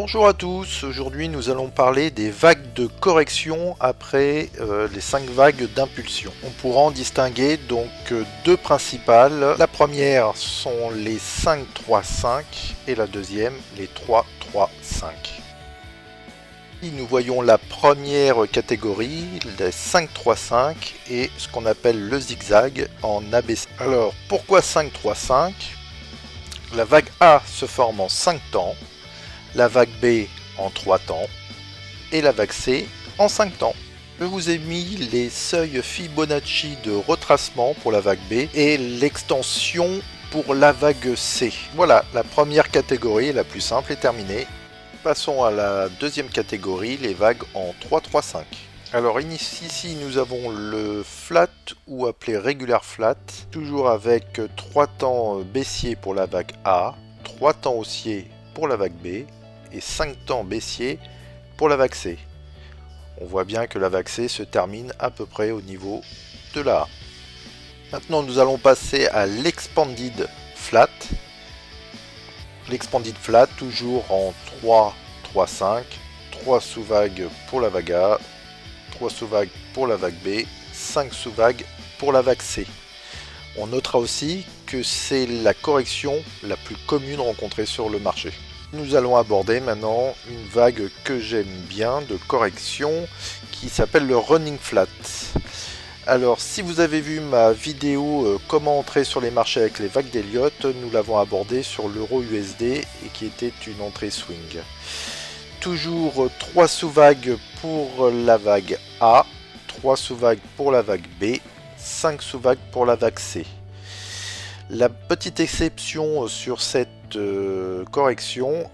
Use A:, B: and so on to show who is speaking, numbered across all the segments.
A: Bonjour à tous, aujourd'hui nous allons parler des vagues de correction après les 5 vagues d'impulsion. On pourra en distinguer donc deux principales. La première sont les 5-3-5 et la deuxième les 3-3-5. Nous voyons la première catégorie, les 5-3-5 et ce qu'on appelle le zigzag en ABC. Alors pourquoi 5-3-5 ? La vague A se forme en 5 temps, la vague B en 3 temps et la vague C en 5 temps. Je vous ai mis les seuils Fibonacci de retracement pour la vague B et l'extension pour la vague C. Voilà, la première catégorie, la plus simple, est terminée. Passons à la deuxième catégorie, les vagues en 3-3-5. Alors ici nous avons le flat ou appelé regular flat, toujours avec 3 temps baissiers pour la vague A, 3 temps haussiers pour la vague B et 5 temps baissiers pour la vague C. On voit bien que la vague C se termine à peu près au niveau de la A. Maintenant nous allons passer à l'expanded flat. L'expanded flat toujours en 3-3-5, 3 sous-vagues pour la vague A, 3 sous-vagues pour la vague B, 5 sous-vagues pour la vague C. On notera aussi que c'est la correction la plus commune rencontrée sur le marché. Nous allons aborder maintenant une vague que j'aime bien de correction qui s'appelle le running flat. Alors si vous avez vu ma vidéo comment entrer sur les marchés avec les vagues d'Elliott, nous l'avons abordé sur l'euro USD et qui était une entrée swing. Toujours 3 sous-vagues pour la vague A, 3 sous-vagues pour la vague B, 5 sous-vagues pour la vague C. La petite exception sur cette correction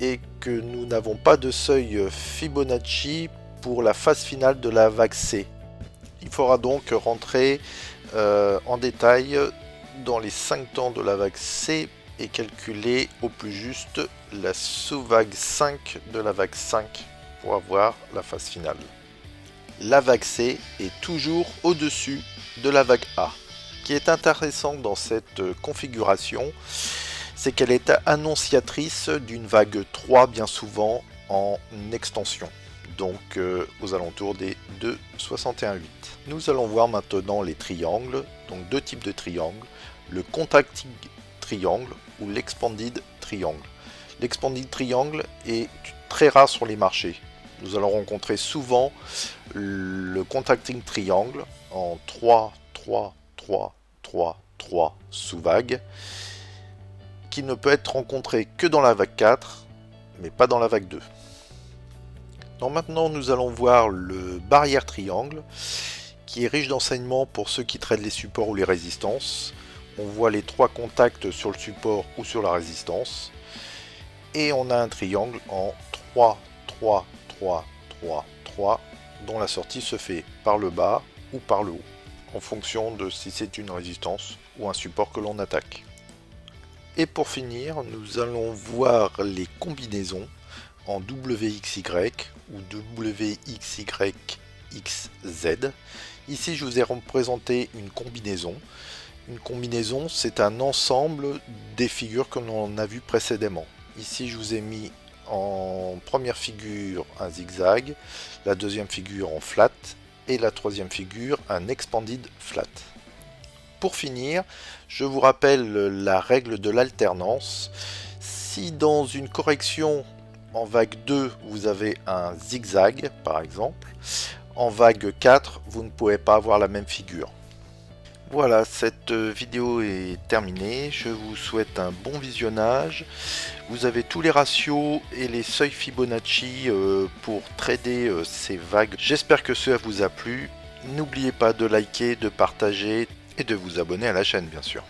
A: est que nous n'avons pas de seuil Fibonacci pour la phase finale de la vague C. Il faudra donc rentrer en détail dans les 5 temps de la vague C et calculer au plus juste la sous-vague 5 de la vague 5 pour avoir la phase finale. La vague C est toujours au-dessus de la vague A. Ce qui est intéressant dans cette configuration, c'est qu'elle est annonciatrice d'une vague 3 bien souvent en extension, donc aux alentours des 2,61,8. Nous allons voir maintenant les triangles, donc deux types de triangles, le contracting triangle ou l'expanded triangle. L'expanded triangle est très rare sur les marchés. Nous allons rencontrer souvent le contracting triangle en 3, 3, 3, 3, 3 sous-vagues qui ne peut être rencontré que dans la vague 4 mais pas dans la vague 2. Donc maintenant nous allons voir le barrière triangle qui est riche d'enseignements pour ceux qui traitent les supports ou les résistances. On voit les 3 contacts sur le support ou sur la résistance et on a un triangle en 3, 3, 3, 3, 3 dont la sortie se fait par le bas ou par le haut en fonction de si c'est une résistance ou un support que l'on attaque. Et pour finir, nous allons voir les combinaisons en WXY ou WXYXZ. Ici, je vous ai représenté une combinaison. Une combinaison, c'est un ensemble des figures que l'on a vues précédemment. Ici, je vous ai mis en première figure un zigzag, la deuxième figure en flat et la troisième figure un expanded flat. Pour finir, je vous rappelle la règle de l'alternance. Si dans une correction en vague 2, vous avez un zigzag, par exemple, en vague 4, vous ne pouvez pas avoir la même figure. Voilà, cette vidéo est terminée. Je vous souhaite un bon visionnage. Vous avez tous les ratios et les seuils Fibonacci pour trader ces vagues. J'espère que cela vous a plu. N'oubliez pas de liker, de partager et de vous abonner à la chaîne, bien sûr.